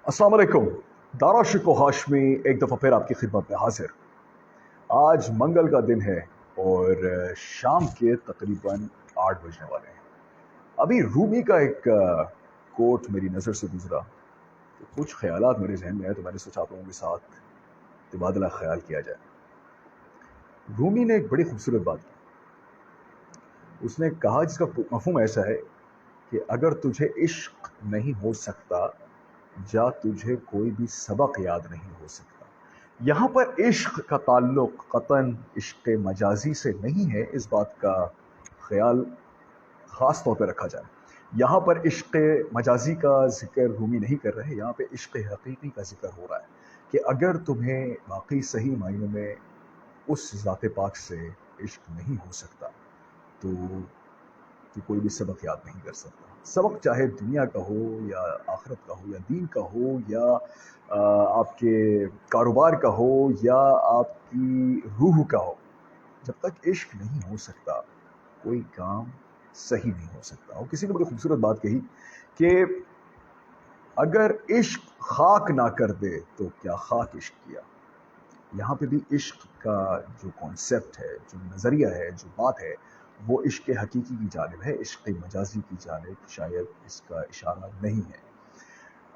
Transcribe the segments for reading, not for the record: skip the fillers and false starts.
अस्सलाम वालेकुम। दारा शिको हाशमी एक दफ़ा फिर आपकी खिदमत में हाजिर। आज मंगल का दिन है और शाम के तकरीबन 8 बजने वाले हैं। अभी रूमी का एक कोट मेरी नज़र से गुजरा तो कुछ ख्यालात मेरे जहन में आए, तो मैंने सोचा आप लोगों के साथ तबादला ख्याल किया जाए। रूमी ने एक बड़ी खूबसूरत बात की। उसने कहा, जिसका मफहूम ऐसा है कि अगर तुझे इश्क नहीं हो सकता या तुझे कोई भी सबक याद नहीं हो सकता। यहाँ पर इश्क का ताल्लुक कतन इश्क मजाजी से नहीं है, इस बात का ख्याल ख़ास तौर पर रखा जाए। यहाँ पर इश्क मजाजी का जिक्र रूमी नहीं कर रहे, यहाँ पे इश्क हकीकी का जिक्र हो रहा है कि अगर तुम्हें वाकई सही मायनों में उस ज़ात पाक से इश्क नहीं हो सकता तो कोई भी सबक याद नहीं कर सकता। सबक चाहे दुनिया का हो या आखिरत का हो या दीन का हो या आपके कारोबार का हो या आपकी रूह का हो, जब तक इश्क नहीं हो सकता कोई काम सही नहीं हो सकता। और किसी ने बड़ी खूबसूरत बात कही कि अगर इश्क खाक ना कर दे तो क्या खाक इश्क किया। यहाँ पे भी इश्क का जो कॉन्सेप्ट है, जो नज़रिया है, जो बात है, वो इश्क हकीकी की जानिब है, इश्क मजाजी की जानिब शायद इसका इशारा नहीं है।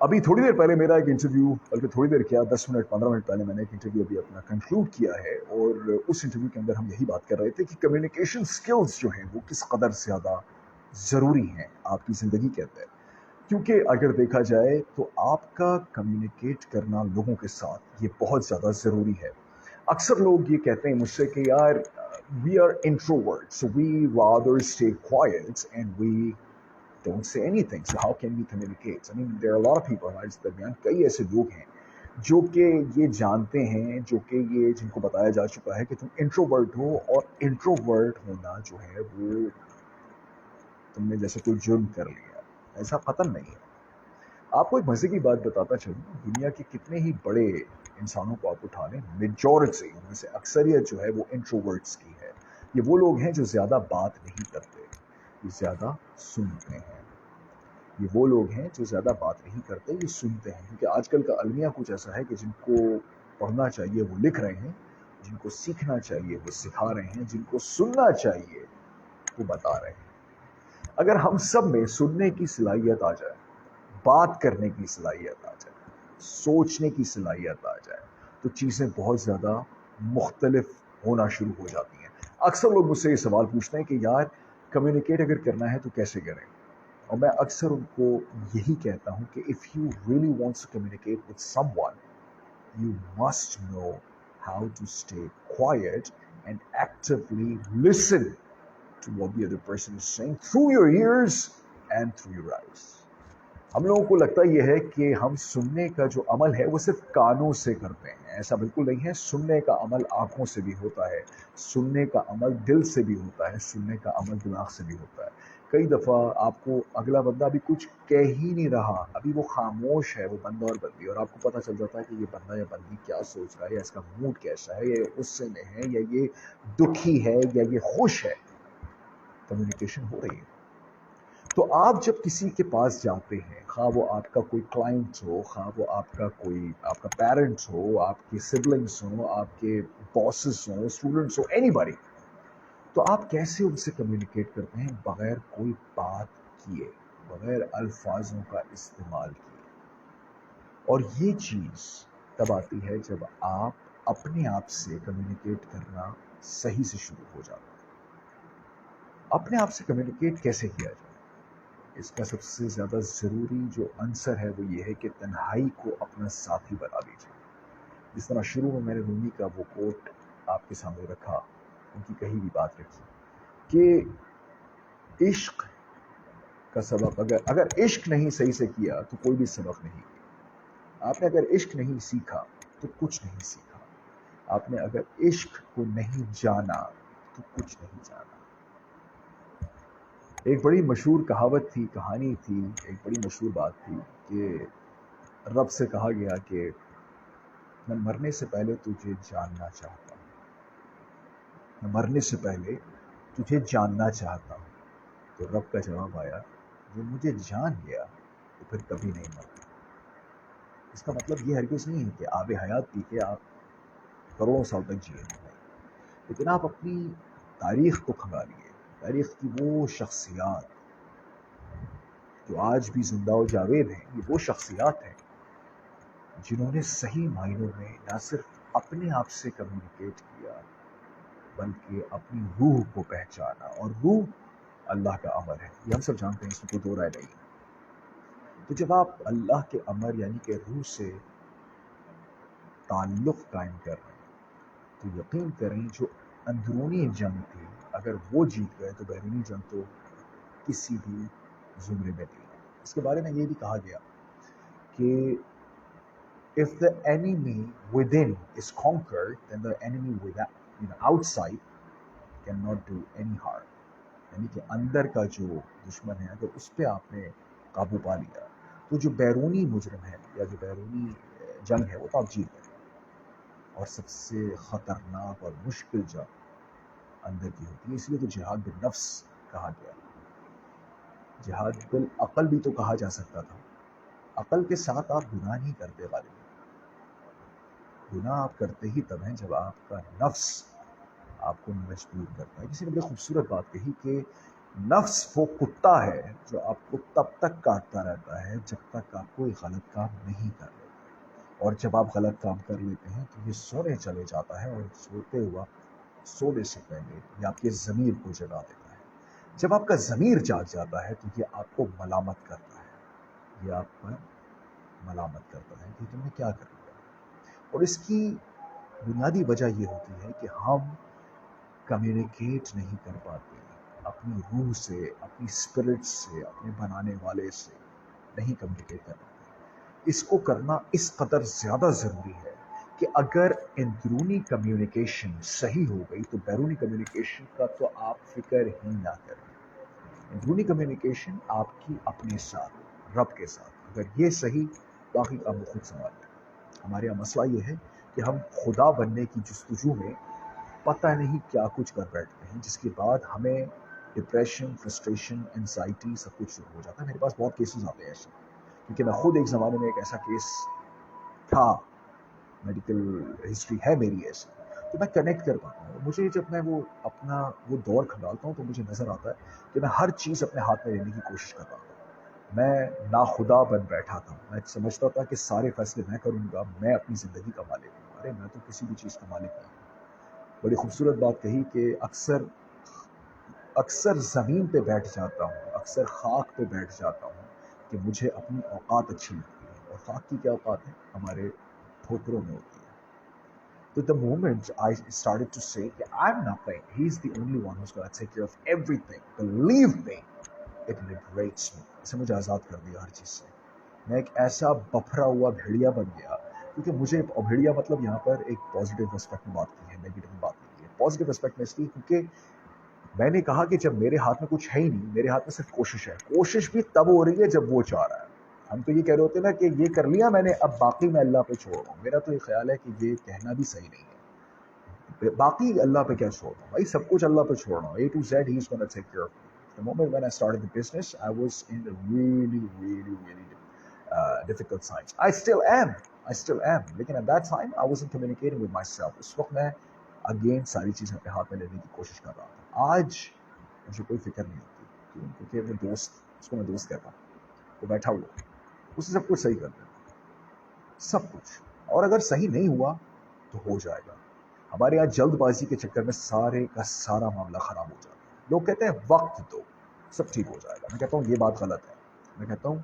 अभी थोड़ी देर पहले मेरा एक इंटरव्यू, बल्कि थोड़ी देर क्या 10 मिनट 15 मिनट पहले मैंने एक इंटरव्यू अभी अपना कंक्लूड किया है, और उस इंटरव्यू के अंदर हम यही बात कर रहे थे कि कम्युनिकेशन स्किल्स जो हैं वो किस कदर ज़्यादा ज़रूरी हैं आपकी ज़िंदगी के अंदर। क्योंकि अगर देखा जाए तो आपका कम्युनिकेट करना लोगों के साथ ये बहुत ज़्यादा ज़रूरी है। अक्सर लोग ये कहते हैं मुझसे कि यार we are introverts, so we rather stay quiet and we don't say anything. So how can we communicate? I mean, there are a lot of people हमारे इस दरमियान कई ऐसे लोग हैं जो कि ये जानते हैं, जो कि ये जिनको बताया जा चुका है कि तुम इंट्रोवर्ट हो, और इंट्रोवर्ट होना जो है वो तुमने जैसे कोई जुर्म कर लिया, ऐसा कतन नहीं है। आपको एक मजे की बात बताता चलूँ, दुनिया के कितने ही बड़े इंसानों को आप उठा लें, मेजॉरिटी उनमें से अक्सरियत जो है वो इंट्रोवर्ट्स की है। ये वो लोग हैं जो ज़्यादा बात नहीं करते, ये ज़्यादा सुनते हैं। ये वो लोग हैं जो ज़्यादा बात नहीं करते, ये सुनते हैं। क्योंकि आजकल का अलमिया कुछ ऐसा है कि जिनको पढ़ना चाहिए वो लिख रहे हैं, जिनको सीखना चाहिए वो सिखा रहे हैं, जिनको सुनना चाहिए वो बता रहे हैं। अगर हम सब में सुनने की सलाहियत आ जाए, बात करने की सलाहियत आ जाए, सोचने की सलाहियत आ जाए, तो चीज़ें बहुत ज़्यादा मुख्तलिफ होना शुरू हो जाती हैं। अक्सर लोग मुझसे ये सवाल पूछते हैं कि यार कम्युनिकेट अगर करना है तो कैसे करें, और मैं अक्सर उनको यही कहता हूँ कि if you really wants to communicate with someone, you must know how to stay quiet and actively listen to what the other person is saying through your ears and through your eyes. हम लोगों को लगता यह है कि हम सुनने का जो अमल है वो सिर्फ कानों से करते हैं, ऐसा बिल्कुल नहीं है। सुनने का अमल आंखों से भी होता है, सुनने का अमल दिल से भी होता है, सुनने का अमल दिमाग से भी होता है। कई दफ़ा आपको अगला बंदा अभी कुछ कह ही नहीं रहा, अभी वो खामोश है, वो बंदा और बंदी, और आपको पता चल जाता है कि ये बंदा या बंदी क्या सोच रहा है, या इसका मूड कैसा है, या ये गुस्से में है, या ये दुखी है, या ये खुश है। कम्युनिकेशन हो रही है। तो आप जब किसी के पास जाते हैं, खा वो आपका कोई क्लाइंट हो, खा वो आपका पेरेंट्स हो, आपके सिबलिंग्स हो, आपके बॉसेस हो, स्टूडेंट्स हो, एनीबॉडी, तो आप कैसे उनसे कम्युनिकेट करते हैं बगैर कोई बात किए, बगैर अल्फाजों का इस्तेमाल किए। और ये चीज़ तब आती है जब आप अपने आप से कम्युनिकेट करना सही से शुरू हो जाता है। अपने आप से कम्युनिकेट कैसे किया जाए, इसका सबसे ज़्यादा ज़रूरी जो आंसर है वो ये है कि तन्हाई को अपना साथी बना लीजिए। जिस तरह शुरू में मैंने रूमी का वो कोट आपके सामने रखा, उनकी कही भी बात रखी कि इश्क का सबक, अगर इश्क नहीं सही से किया तो कोई भी सबक नहीं किया। आपने अगर इश्क नहीं सीखा तो कुछ नहीं सीखा। आपने अगर इश्क को नहीं जाना तो कुछ नहीं जाना। एक बड़ी मशहूर कहावत थी, कहानी थी, एक बड़ी मशहूर बात थी कि रब से कहा गया कि मैं मरने से पहले तुझे जानना चाहता हूँ, मैं मरने से पहले तुझे जानना चाहता हूँ। तो रब का जवाब आया, जो मुझे जान गया तो फिर कभी नहीं मरता। اس کا مطلب یہ ہرگز نہیں ہے کہ آب حیات پی کے آپ کروڑوں سال تک جیے، لیکن آپ اپنی تاریخ کو کھنگالیے، تاریخ کی وہ شخصیات جو آج بھی زندہ و جاوید ہیں، یہ وہ شخصیات ہیں جنہوں نے صحیح معنوں میں نہ صرف اپنے آپ سے کمیونیکیٹ کیا بلکہ اپنی روح کو پہچانا، اور روح اللہ کا امر ہے، یہ ہم سب جانتے ہیں، اس میں کوئی دو رائے نہیں۔ تو جب آپ اللہ کے امر یعنی کہ روح سے تعلق قائم کر رہے ہیں تو یقین کریں جو اندرونی جنگ تھی اگر وہ جیت گئے تو بیرونی جنگ تو کسی بھی زمرے میں نہیں۔ اس کے بارے میں یہ بھی کہا گیا کہ if the enemy within is conquered then the enemy outside cannot do any harm، یعنی کہ اندر کا جو دشمن ہے اگر اس پہ آپ نے قابو پا لیا تو جو بیرونی مجرم ہے یا جو بیرونی جنگ ہے وہ تو آپ جیت گئے۔ اور سب سے خطرناک اور مشکل جنگ اندر کی ہوتی ہے، اس لیے تو جہاد بالنفس کہا گیا۔ جہاد بالعقل بھی تو کہا جا سکتا تھا، عقل کے ساتھ آپ گناہ نہیں کرتے غالباً، گناہ آپ کرتے ہی تب ہیں جب آپ کا نفس آپ کو مجبور کرتا ہے۔ کسی نے بڑی خوبصورت بات کہی کہ نفس وہ کتا ہے جو آپ کو تب تک کاٹتا رہتا ہے جب تک آپ کوئی غلط کام نہیں کر لیتے، اور جب آپ غلط کام کر لیتے ہیں تو یہ سونے چلے جاتا ہے، اور سوتے ہوا سونے سے پہلے یہ آپ کے ضمیر کو جگا دیتا ہے۔ جب آپ کا ضمیر جاگ جاتا ہے تو یہ آپ کو ملامت کرتا ہے، یہ آپ پر ملامت کرتا ہے کہ تم نے کیا کر لیا، اور اس کی بنیادی وجہ یہ ہوتی ہے کہ ہم کمیونیکیٹ نہیں کر پاتے اپنی روح سے، اپنی اسپرٹ سے، اپنے بنانے والے سے نہیں کمیونیکیٹ کر پاتے۔ اس کو کرنا اس قدر زیادہ ضروری ہے کہ اگر اندرونی کمیونیکیشن صحیح ہو گئی تو بیرونی کمیونیکیشن کا تو آپ فکر ہی نہ کریں۔ اندرونی کمیونیکیشن آپ کی اپنے ساتھ، رب کے ساتھ، اگر یہ صحیح، باقی کام وہ خود سنبھال لیں۔ ہمارے یہاں مسئلہ یہ ہے کہ ہم خدا بننے کی جستجو میں پتہ نہیں کیا کچھ کر بیٹھتے ہیں، جس کے بعد ہمیں ڈپریشن، فرسٹریشن، انزائٹی سب کچھ شروع ہو جاتا ہے۔ میرے پاس بہت کیسز آتے ہیں ایسے، کیونکہ میں خود ایک زمانے میں ایک ایسا کیس تھا، میڈیکل ہسٹری ہے میری ایسی، تو میں کنیکٹ کر پاتا ہوں۔ مجھے جب میں وہ اپنا وہ دور کھنگالتا ہوں تو مجھے نظر آتا ہے کہ میں ہر چیز اپنے ہاتھ میں لینے کی کوشش کر رہا تھا، میں ناخدا بن بیٹھا تھا، میں سمجھتا تھا کہ سارے فیصلے میں کروں گا، میں اپنی زندگی کا مالک ہوں۔ ارے میں تو کسی بھی چیز کا مالک نہیں ہوں۔ بڑی خوبصورت بات کہی کہ اکثر زمین پہ بیٹھ جاتا ہوں، اکثر خاک پہ بیٹھ جاتا ہوں کہ مجھے اپنی اوقات اچھی لگتی ہے، اور خاک کی کیا اوقات ہے؟ ہمارے ٹھوکروں میں ہوتی ہے۔ تو the moment I started to say کہ I'm nothing, he's the only one who's going to take care of everything, believe me, it liberates me، اسے مجھے آزاد کر دیا ہر چیز سے۔ میں ایک ایسا بپھرا ہوا بھیڑیا بن گیا، کیونکہ مجھے بھیڑیا مطلب یہاں پر ایک پازیٹیو اسپیکٹ میں بات کی ہے، نیگیٹو میں بات نہیں کی ہے۔ پازیٹیو اسپیکٹ میں اس لیے کیونکہ میں نے کہا کہ جب میرے ہاتھ میں کچھ ہے ہی نہیں، میرے ہاتھ میں صرف کوشش ہے، کوشش بھی تب ہو رہی ہے جب وہ چاہ رہا ہے۔ ہم تو یہ کہہ رہے ہوتے ہیں نا کہ یہ کر لیا میں نے، اب باقی میں اللہ پہ چھوڑ رہا ہوں۔ میرا تو یہ خیال ہے کہ یہ کہنا بھی صحیح نہیں ہے، باقی اللہ پہ کیا چھوڑ رہا ہوں بھائی، سب کچھ اللہ پہ چھوڑ رہا ہوں، A to Z he is going to take care of me۔ The moment when I started the business I was in a really difficult times. I still am لیکن at that time I wasn't communicating with myself۔ اس وقت میں again ساری چیزیں اپنے ہاتھ میں لینے کی کوشش کر رہا تھا۔ آج مجھے کوئی فکر نہیں ہوتی، کیوں؟ کیونکہ وہ دوست، اس کو میں دوست کہتا ہوں، وہ بیٹھا ہوا اسے سب کچھ صحیح کر دیتا، سب کچھ، اور اگر صحیح نہیں ہوا تو ہو جائے گا۔ ہمارے یہاں جلد بازی کے چکر میں سارے کا سارا معاملہ خراب ہو جاتا ہے۔ لوگ کہتے ہیں وقت دو سب ٹھیک ہو جائے گا، میں کہتا ہوں یہ بات غلط ہے۔ میں کہتا ہوں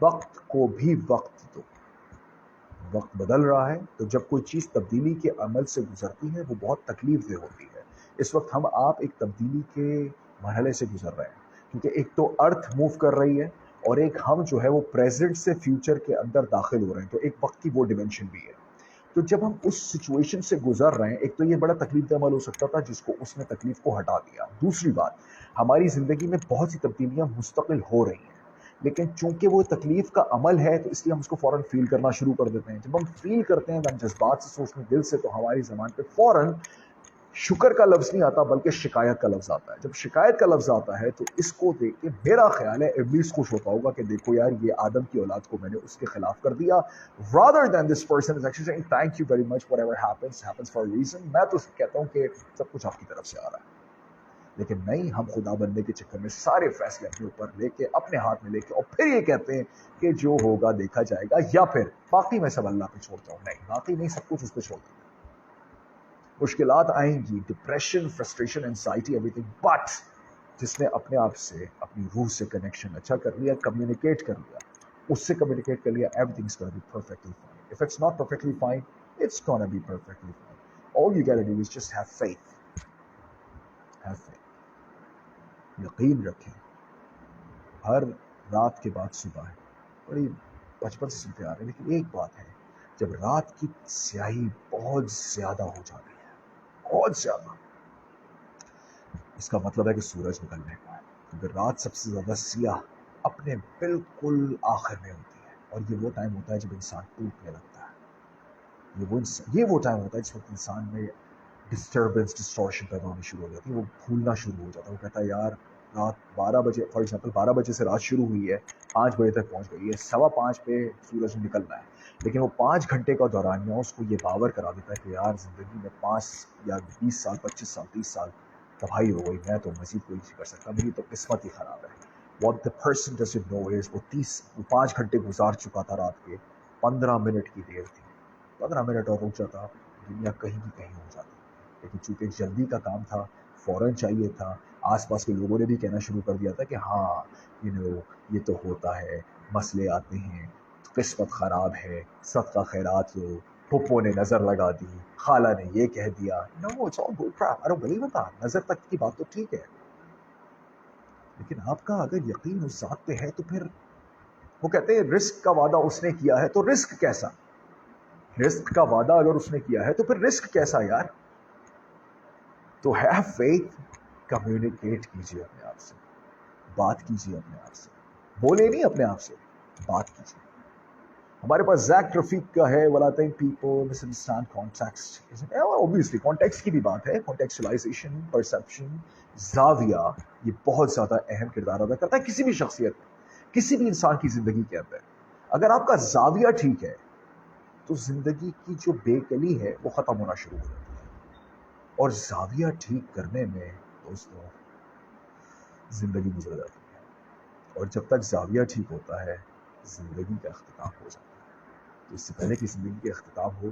وقت کو بھی وقت دو، وقت بدل رہا ہے، تو جب کوئی چیز تبدیلی کے عمل سے گزرتی ہے وہ بہت تکلیف دہ ہوتی ہے۔ اس وقت ہم آپ ایک تبدیلی کے مرحلے سے گزر رہے ہیں، کیونکہ ایک تو ارتھ موو کر رہی ہے، اور ایک ہم جو ہے وہ پریزنٹ سے فیوچر کے اندر داخل ہو رہے ہیں، تو ایک وقت کی وہ ڈیمنشن بھی ہے۔ تو جب ہم اس سچویشن سے گزر رہے ہیں، ایک تو یہ بڑا تکلیف دہ عمل ہو سکتا تھا جس کو اس نے تکلیف کو ہٹا دیا۔ دوسری بات، ہماری زندگی میں بہت سی تبدیلیاں مستقل ہو رہی ہیں، لیکن چونکہ وہ تکلیف کا عمل ہے تو اس لیے ہم اس کو فوراً فیل کرنا شروع کر دیتے ہیں۔ جب ہم فیل کرتے ہیں، ہم جذبات سے سوچتے ہیں، دل سے، تو ہماری زبان پہ فوراً शुक्र का लफ्ज़ नहीं आता बल्कि शिकायत का लफ्ज़ आता है. जब शिकायत का लफ्ज़ आता है तो इसको देख के मेरा ख्याल है इब्लीस खुश होता होगा कि देखो यार ये आदम की औलाद को मैंने उसके खिलाफ कर दिया, rather than this person is actually saying thank you very much, whatever happens for a reason. मैं तो कहता हूँ कि सब कुछ आपकी तरफ से आ रहा है, लेकिन नहीं, हम खुदा बनने के चक्कर में सारे फैसले अपने ऊपर लेके अपने हाथ में लेके और फिर ये कहते हैं कि जो होगा देखा जाएगा, या फिर बाकी मैं सब अल्लाह पे छोड़ता हूँ. नहीं, बाकी नहीं, सब कुछ उस पर छोड़ देंगे. मुश्किलात आएंगी, depression, frustration, anxiety, everything, but जिसने अपने आप से, अपनी रूह से कनेक्शन अच्छा कर लिया, कम्युनिकेट कर लिया, उससे कम्युनिकेट कर लिया, everything is gonna be perfectly fine. If it's not perfectly fine, it's gonna be perfectly fine. All you gotta do is just have faith. Have faith. यकीन रखें, हर रात के बाद सुबह है. बड़ी बचपन से सुनते आ रहे हैं, लेकिन एक बात है, जब रात की स्याही बहुत ज्यादा हो जाती है, बहुत ज्यादा, इसका मतलब है कि सूरज निकलने का है. क्योंकि रात सबसे ज्यादा सियाह अपने बिल्कुल आखिर में होती है, और ये वो टाइम होता है जब इंसान टूटने लगता है. ये वो टाइम होता है जिस वक्त इंसान में डिस्टर्बेंस, डिस्टॉर्शन पैदा होनी शुरू हो जाती है. वो भूलना शुरू हो जाता है. वो कहता है यार रात 12 बजे, फॉर एग्जाम्पल 12 बजे से रात शुरू हुई है, 5 बजे तक पहुंच गई है, 5:15 पे सूरज निकलना है, लेकिन वो 5 घंटे का दौरानिया उसको ये बावर करा देता है कि यार ज़िंदगी में 5 या 20 साल, 25 साल, 30 साल तबाही हो गई, मैं तो मज़ीद कोई नहीं कर सकता, मेरी तो किस्मत ही ख़राब है. What the person doesn't know is वो 5 घंटे गुजार चुका था रात के, 15 मिनट की देर थी. 15 मिनट और रुक जाता, दुनिया कहीं की कहीं हो जाती. लेकिन चूंकि जल्दी का काम था, फ़ौरन चाहिए था, आसपास के लोगों ने भी कहना शुरू कर दिया था कि हाँ ये तो होता है, मसले आते हैं, किस्मत ख़राब है, सदका खैरात लो, पुप्पो ने नज़र लगा दी, खाला ने ये कह दिया. No, it's all good crap. अरे वही बता, नज़र तक की बात तो ठीक है, लेकिन आपका अगर यकीन उस ज़ात पे है तो फिर वो कहते हैं रिस्क का वादा उसने किया है तो रिस्क कैसा. रिस्क का वादा अगर उसने किया है तो फिर रिस्क कैसा यार. तो हैव फेथ. कम्युनिकेट कीजिए अपने आप से, बात कीजिए अपने आप से, बोले नहीं अपने आप से, बात कीजिए. हमारे पास जैक रफीक का है, what I think people misunderstand context. Obviously context की भी बात है, कॉन्टेक्चुअलाइजेशन, परसेप्शन, जाविया, ये बहुत ज्यादा अहम किरदार अदा करता है किसी भी शख्सियत, किसी भी इंसान की जिंदगी के अंदर. अगर आपका जाविया ठीक है तो जिंदगी की जो बेकली है वो खत्म होना शुरू हो जाती है. और जाविया ठीक करने में दोस्तों जिंदगी गुजर जाती है. और जब तक जाविया ठीक होता है जिंदगी का अख्तिताम हो जाता है. तो इससे पहले कि जिंदगी का अख्तिताम हो,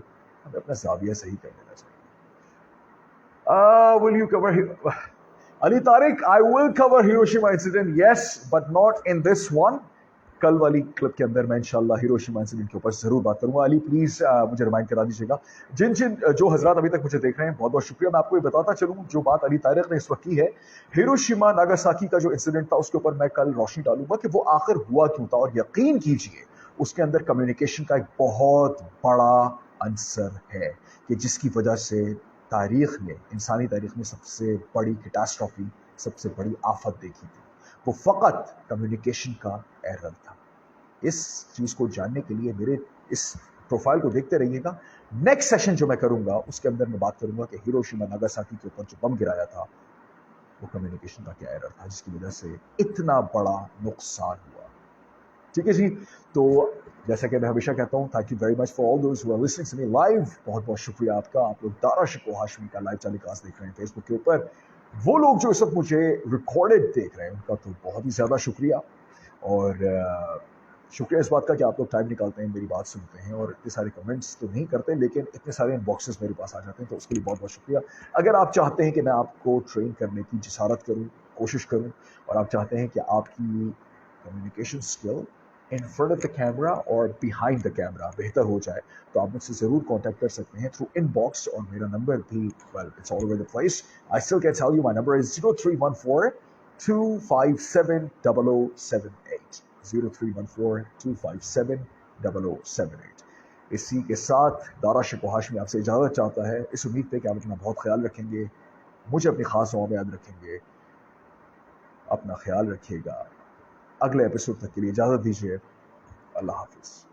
हमें अपना जाविया सही कर लेना चाहिए. Will you cover Ali Tariq? I will cover Hiroshima incident, yes, but not in this one. कल वाली क्लिप के अंदर मैं इंशाल्लाह हिरोशिमा इंसिडेंट के ऊपर जरूर बात करूंगा. अली प्लीज मुझे रिमाइंड करा दीजिएगा. जो हजरात अभी तक मुझे देख रहे हैं बहुत बहुत शुक्रिया. मैं आपको ये बताता चलूं, जो बात अली तारिक ने इस वक्त की है, हिरोशिमा नागासाकी का जो इंसिडेंट था उसके ऊपर मैं कल रोशनी डालूंगा कि वो आखिर हुआ क्यों था. और यकीन कीजिए उसके अंदर कम्युनिकेशन का एक बहुत बड़ा आंसर है कि जिसकी वजह से तारीख में, इंसानी तारीख में सबसे बड़ी कैटास्ट्रॉफी, सबसे बड़ी आफत देखी थी. वो फकत कम्युनिकेशन का एरर था. इस चीज को जानने के लिए मेरे इस प्रोफाइल को देखते रहिएगा. नेक्स्ट सेशन जो मैं करूंगा उसके अंदर मैं बात करूंगा कि हिरोशिमा नागासाकी के ऊपर जो बम गिराया था वो कम्युनिकेशन का क्या एरर था जिसकी वजह से इतना बड़ा नुकसान हुआ. ठीक है जी. तो जैसा कि मैं हमेशा कहता हूं, thank you very much for all those who are listening to me live. बहुत बहुत शुक्रिया आपका. आप लोग दारा शिको हाशमी का लाइव टेलीकास्ट देख रहे हैं फेसबुक के ऊपर. वो लोग जो इस वक्त मुझे रिकॉर्डेड देख रहे हैं उनका तो बहुत ही ज़्यादा शुक्रिया. और शुक्रिया इस बात का कि आप लोग टाइम निकालते हैं, मेरी बात सुनते हैं और इतने सारे कमेंट्स तो नहीं करते लेकिन इतने सारे इनबॉक्सेस मेरे पास आ जाते हैं, तो उसके लिए बहुत बहुत शुक्रिया. अगर आप चाहते हैं कि मैं आपको ट्रेन करने की जिसारत करूं, कोशिश करूं, और आप चाहते हैं कि आपकी communication skill in front of the camera और बिहाइंड द कैमरा बेहतर हो जाए, तो आप मुझसे ज़रूर कॉन्टैक्ट कर सकते हैं थ्रू इनबॉक्स. और मेरा नंबर भी, well it's all over the place. I still can tell you my number is 0314-257-0078. 0314-257-0078. इसी के साथ दारा शिको हाशमी आपसे इजाज़त चाहता है, इस उम्मीद पे कि आप अपना बहुत ख्याल रखेंगे, मुझे अपनी खास दुआ में याद रखेंगे. अपना ख्याल रखिएगा. अगले एपिसोड तक के लिए इजाज़त दीजिए. अल्लाह हाफिज़.